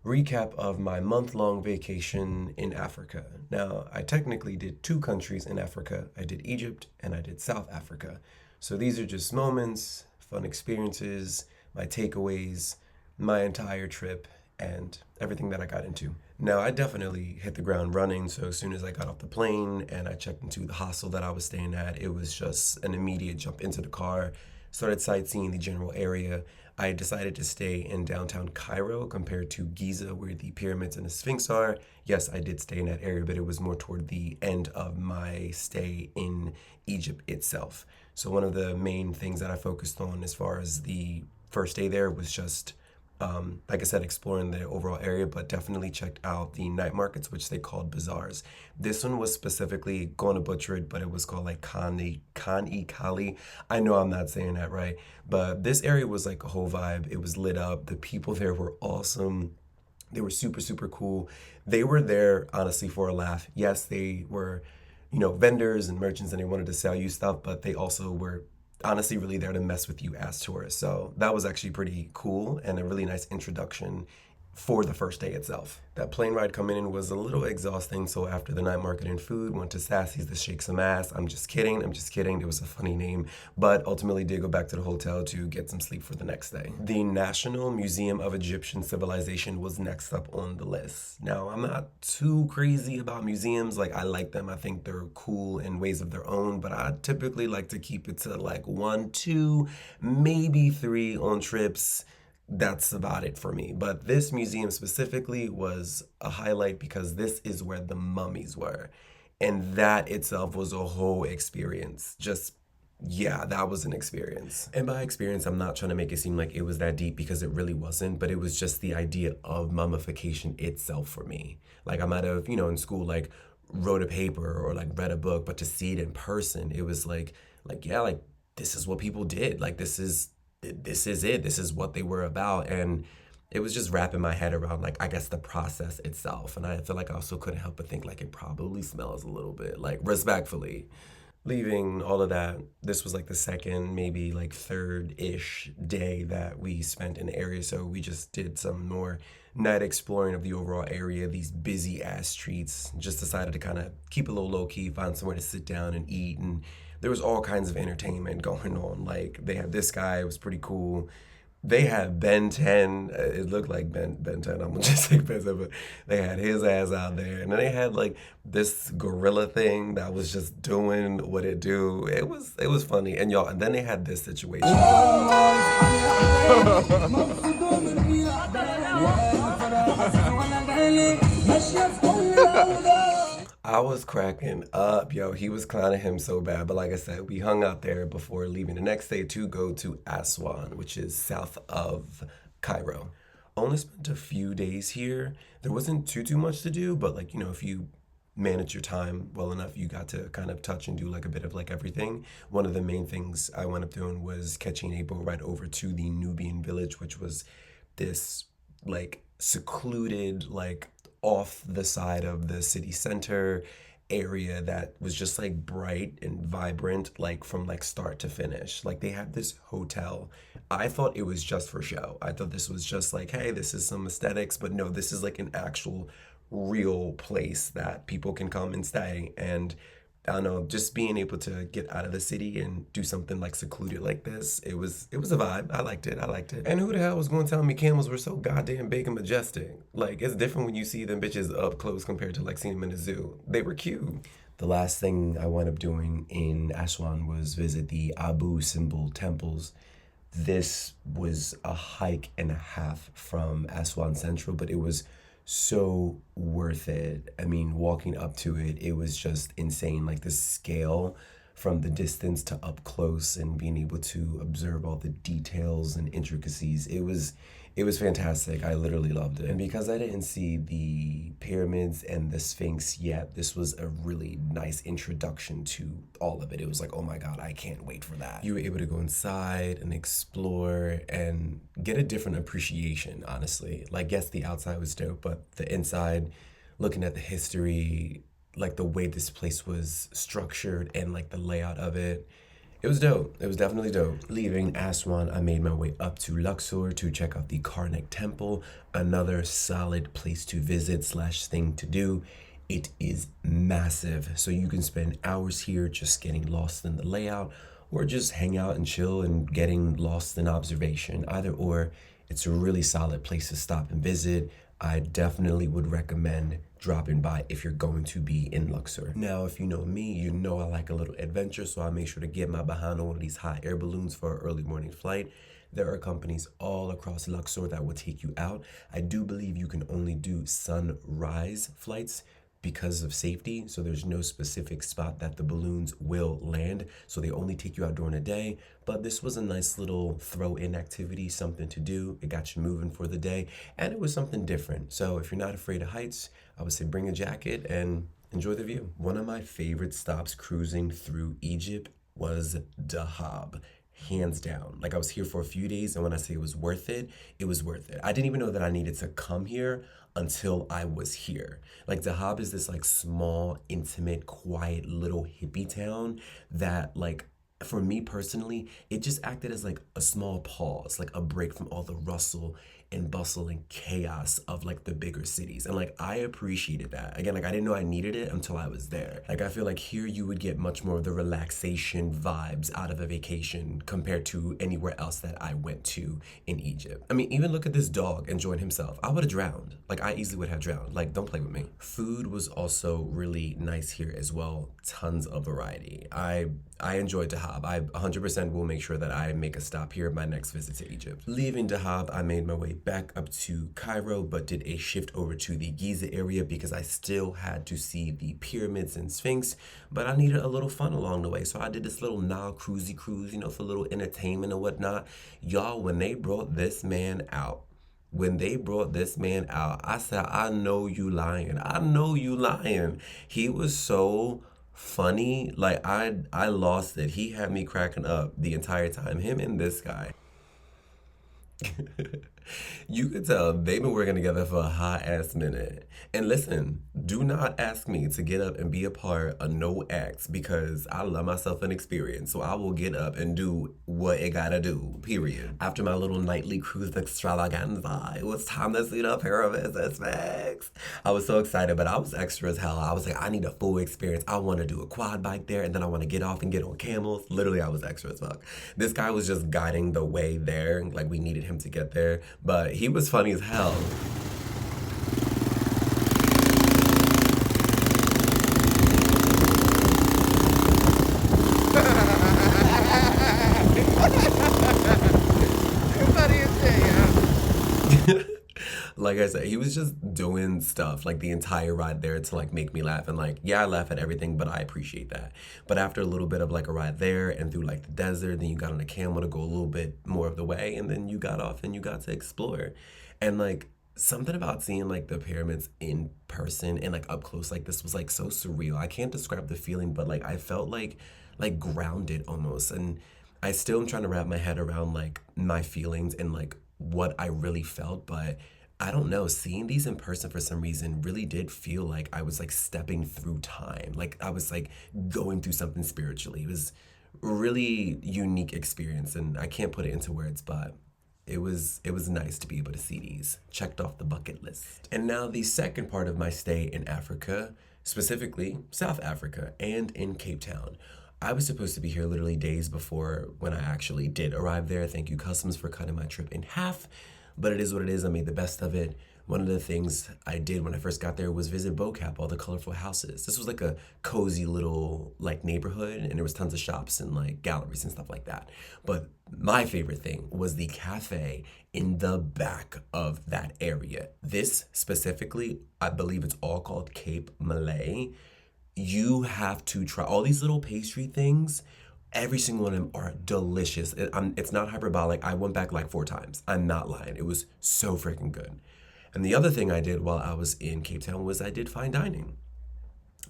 recap of my month-long vacation in Africa. Now, I technically did two countries in Africa. I did Egypt and I did South Africa. So these are just moments, fun experiences, my takeaways, my entire trip, and everything that I got into. Now, I definitely hit the ground running. So as soon as I got off the plane and I checked into the hostel that I was staying at, it was just an immediate jump into the car, started sightseeing the general area. I decided to stay in downtown Cairo compared to Giza, where the pyramids and the Sphinx are. Yes, I did stay in that area, but it was more toward the end of my stay in Egypt itself. So, one of the main things that I focused on as far as the first day there was just like I said, exploring the overall area, but definitely checked out the night markets, which they called bazaars. This one was specifically going to butcher it, but it was called like Khan Kali. I know I'm not saying that right, but this area was like a whole vibe. It was lit up. The people there were awesome. They were super, super cool. They were there honestly for a laugh. Yes, they were, vendors and merchants and they wanted to sell you stuff, but they also were honestly really there to mess with you as tourists. So that was actually pretty cool and a really nice introduction for the first day itself. That plane ride coming in was a little exhausting, so after the night market and food, went to Sassy's to shake some ass. I'm just kidding, It was a funny name, but ultimately did go back to the hotel to get some sleep for the next day. The National Museum of Egyptian Civilization was next up on the list. Now, I'm not too crazy about museums. Like, I like them. I think they're cool in ways of their own, but I typically like to keep it to like one, two, maybe three on trips. That's about it for me. But this museum specifically was a highlight because this is where the mummies were. And that itself was a whole experience. Just, yeah, that was an experience. And by experience, I'm not trying to make it seem like it was that deep because it really wasn't, but it was just the idea of mummification itself for me. Like, I might have, in school, like, wrote a paper or like read a book, but to see it in person, it was yeah, like, this is what people did. Like, this is it. This is what they were about. And it was just wrapping my head around, like, I guess the process itself. And I feel like I also couldn't help but think, like, it probably smells a little bit, like, respectfully. Leaving all of that, this was like the second, maybe like third-ish day that we spent in the area. So we just did some more night exploring of the overall area, these busy ass streets. Just decided to kind of keep a little low key, find somewhere to sit down and eat. And there was all kinds of entertainment going on. Like, they had this guy, it was pretty cool. They had Ben 10. It looked like Ben 10. I'm gonna just say Ben 10, but they had his ass out there. And then they had like this gorilla thing that was just doing what it do. It was funny. And y'all, and then they had this situation. I was cracking up, yo. He was clowning him so bad. But like I said, we hung out there before leaving the next day to go to Aswan, which is south of Cairo. Only spent a few days here. There wasn't too much to do, but like, if you manage your time well enough, you got to kind of touch and do like a bit of like everything. One of the main things I wound up doing was catching a boat ride over to the Nubian village, which was this like secluded, like off the side of the city center area that was just like bright and vibrant, like from like start to finish. Like, they had this hotel. I thought it was just for show. I thought this was just like, hey, this is some aesthetics, but no, this is like an actual real place that people can come and stay. And I don't know, just being able to get out of the city and do something like secluded like this, it was a vibe. I liked it. I liked it. And who the hell was going to tell me camels were so goddamn big and majestic? Like, it's different when you see them bitches up close compared to like seeing them in the zoo. They were cute. The last thing I wound up doing in Aswan was visit the Abu Simbel temples. This was a hike and a half from Aswan Central, but it was so worth it. I mean, walking up to it, it was just insane. Like, the scale from the distance to up close and being able to observe all the details and intricacies. It was fantastic. I literally loved it. And because I didn't see the pyramids and the Sphinx yet, this was a really nice introduction to all of it. It was like, oh my God, I can't wait for that. You were able to go inside and explore and get a different appreciation, honestly. Like, yes, the outside was dope, but the inside, looking at the history, like the way this place was structured and like the layout of it, It was dope. It was definitely dope. Leaving Aswan, I made my way up to Luxor to check out the Karnak Temple, another solid place to visit slash thing to do. It is massive, so you can spend hours here just getting lost in the layout or just hang out and chill and getting lost in observation. Either or, it's a really solid place to stop and visit. I definitely would recommend dropping by if you're going to be in Luxor. Now, if you know me, you know I like a little adventure, so I make sure to get my behind on one of these hot air balloons for an early morning flight. There are companies all across Luxor that will take you out. I do believe you can only do sunrise flights because of safety. So there's no specific spot that the balloons will land. So they only take you out during the day. But this was a nice little throw-in activity, something to do. It got you moving for the day. And it was something different. So if you're not afraid of heights, I would say bring a jacket and enjoy the view. One of my favorite stops cruising through Egypt was Dahab. Hands down. Like I was here for a few days, and when I say it was worth it. I didn't even know that I needed to come here until I was here. Like Dahab is this like small, intimate, quiet little hippie town that like for me personally, it just acted as like a small pause, like a break from all the rustle and bustle and chaos of like the bigger cities. And like I appreciated that. Again, like I didn't know I needed it until I was there. Like I feel like here you would get much more of the relaxation vibes out of a vacation compared to anywhere else that I went to in Egypt. I mean, even look at this dog enjoying himself. I would have drowned. Like I easily would have drowned. Like don't play with me. Food was also really nice here as well. Tons of variety. I enjoyed Dahab. I 100% will make sure that I make a stop here my next visit to Egypt. Leaving Dahab, I made my way back up to Cairo, but did a shift over to the Giza area because I still had to see the pyramids and Sphinx, but I needed a little fun along the way. So I did this little Nile cruisy cruise, you know, for a little entertainment and whatnot. Y'all, when they brought this man out, I said, I know you lying. I know you lying. He was so funny. Like I lost it. He had me cracking up the entire time. Him and this guy. You could tell they've been working together for a hot ass minute. And listen, do not ask me to get up and be a part of no acts because I love myself an experience. So I will get up and do what it gotta do, period. After my little nightly cruise extravaganza, it was time to see the pyramids and Sphinx. I was so excited, but I was extra as hell. I was like, I need a full experience. I want to do a quad bike there, and then I want to get off and get on camels. Literally, I was extra as fuck. This guy was just guiding the way there. Like, we needed him to get there. But he was funny as hell. Funny as shit, yeah. Like I said, he was just doing stuff like the entire ride there to like make me laugh. And like, yeah, I laugh at everything, but I appreciate that. But after a little bit of like a ride there and through like the desert, then you got on a camel to go a little bit more of the way, and then you got off and you got to explore. And like something about seeing like the pyramids in person and like up close like this was like so surreal. I can't describe the feeling, but like I felt like grounded almost. And I still am trying to wrap my head around like my feelings and like what I really felt, but I don't know, seeing these in person for some reason really did feel like I was like stepping through time. Like I was like going through something spiritually. It was a really unique experience and I can't put it into words, but it was nice to be able to see these. Checked off the bucket list. And now the second part of my stay in Africa, specifically South Africa and in Cape Town. I was supposed to be here literally days before when I actually did arrive there. Thank you, Customs, for cutting my trip in half. But it is what it is. I made the best of it. One of the things I did when I first got there was visit BoCap, all the colorful houses. This was like a cozy little like neighborhood, and there was tons of shops and like galleries and stuff like that. But my favorite thing was the cafe in the back of that area. This specifically, I believe it's all called Cape Malay. You have to try all these little pastry things. Every single one of them are delicious. It's not hyperbolic. I went back like 4 times. I'm not lying. It was so freaking good. And the other thing I did while I was in Cape Town was I did fine dining.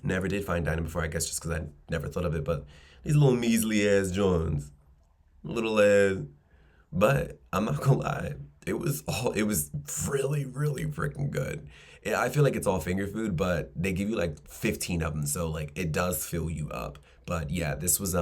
Never did fine dining before, I guess just because I never thought of it. But these little measly ass joints, little ass. But I'm not gonna lie, it was really, really freaking good. Yeah, I feel like it's all finger food, but they give you like 15 of them, so like it does fill you up. But yeah, this was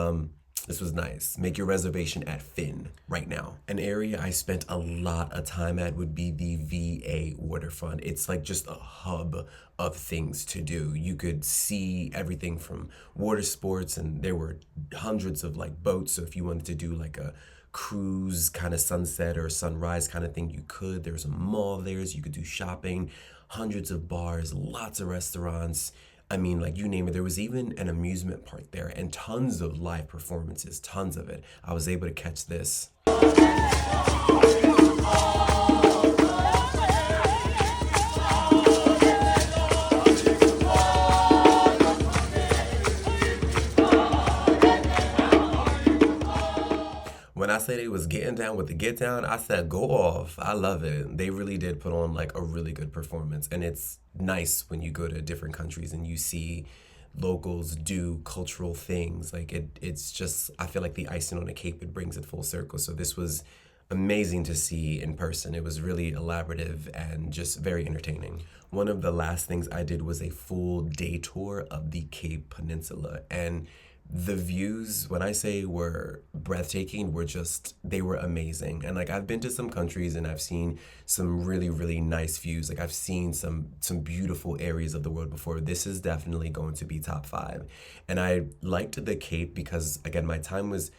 This was nice. Make your reservation at Finn right now. An area I spent a lot of time at would be the VA waterfront. It's like just a hub of things to do. You could see everything from water sports, and there were hundreds of like boats. So if you wanted to do like a cruise kind of sunset or sunrise kind of thing, you could. There's a mall there, so you could do shopping, hundreds of bars, lots of restaurants. I mean, like you name it. There was even an amusement park there and tons of live performances, tons of it. I was able to catch this. When I said it was getting down with the get down, I said go off. I love it. They really did put on like a really good performance. And it's nice when you go to different countries and you see locals do cultural things. Like it's just, I feel like the icing on the cake, it brings it full circle. So this was amazing to see in person. It was really elaborative and just very entertaining. One of the last things I did was a full day tour of the Cape Peninsula, and the views, when I say were breathtaking, were just, they were amazing. And like I've been to some countries and I've seen some really, really nice views. Like I've seen some beautiful areas of the world before. This is definitely going to be top 5. And I liked the Cape because again, my time was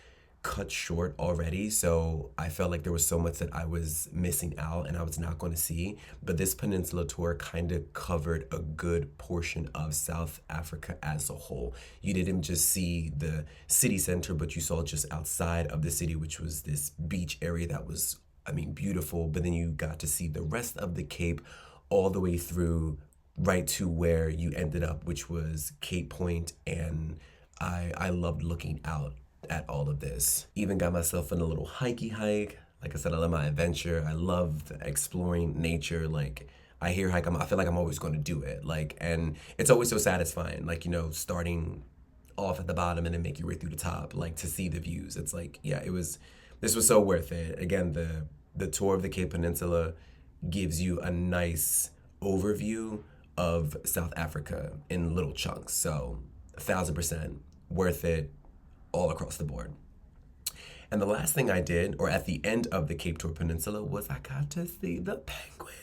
cut short already, so I felt like there was so much that I was missing out and I was not going to see. But this peninsula tour kind of covered a good portion of South Africa as a whole. You didn't just see the city center, but you saw just outside of the city, which was this beach area that was, I mean, beautiful. But then you got to see the rest of the Cape all the way through right to where you ended up, which was Cape Point. And I loved looking out at all of this. Even got myself in a little hikey hike. Like I said, I love my adventure. I love exploring nature. Like I feel like I'm always going to do it. Like, and it's always so satisfying. Like, you know, starting off at the bottom and then make your way through the top, like to see the views. It's like, yeah, this was so worth it. Again, the tour of the Cape Peninsula gives you a nice overview of South Africa in little chunks. So 1,000% worth it all across the board. And the last thing I did, or at the end of the Cape Tour Peninsula, was I got to see the penguins.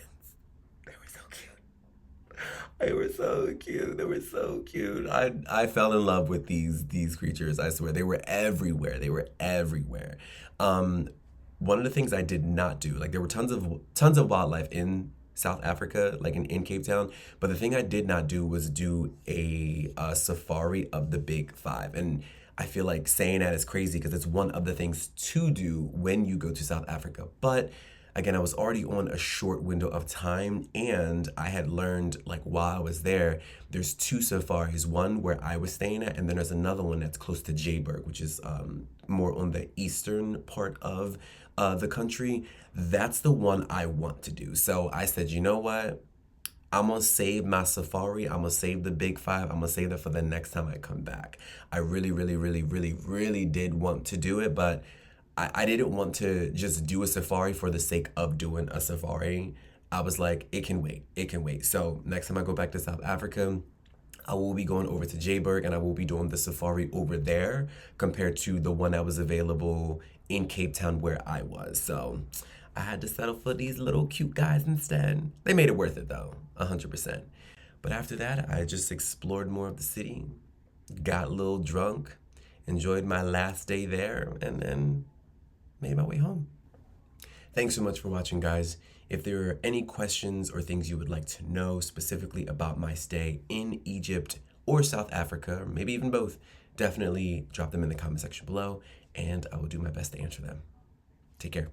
They were so cute. They were so cute. They were so cute. I fell in love with these creatures. I swear, they were everywhere. They were everywhere. One of the things I did not do, like there were tons of wildlife in South Africa, like in Cape Town, but the thing I did not do was do a safari of the Big Five. And I feel like saying that is crazy because it's one of the things to do when you go to South Africa. But again, I was already on a short window of time, and I had learned like while I was there, there's 2 safaris, one where I was staying at, and then there's another one that's close to Joburg, which is more on the eastern part of the country. That's the one I want to do. So I said, you know what? I'm going to save my safari. I'm going to save the Big Five. I'm going to save that for the next time I come back. I really, really, really, really, really did want to do it, but I didn't want to just do a safari for the sake of doing a safari. I was like, it can wait. It can wait. So next time I go back to South Africa, I will be going over to Joburg and I will be doing the safari over there compared to the one that was available in Cape Town where I was. So I had to settle for these little cute guys instead. They made it worth it though, 100%. But after that, I just explored more of the city, got a little drunk, enjoyed my last day there, and then made my way home. Thanks so much for watching, guys. If there are any questions or things you would like to know specifically about my stay in Egypt or South Africa, or maybe even both, definitely drop them in the comment section below, and I will do my best to answer them. Take care.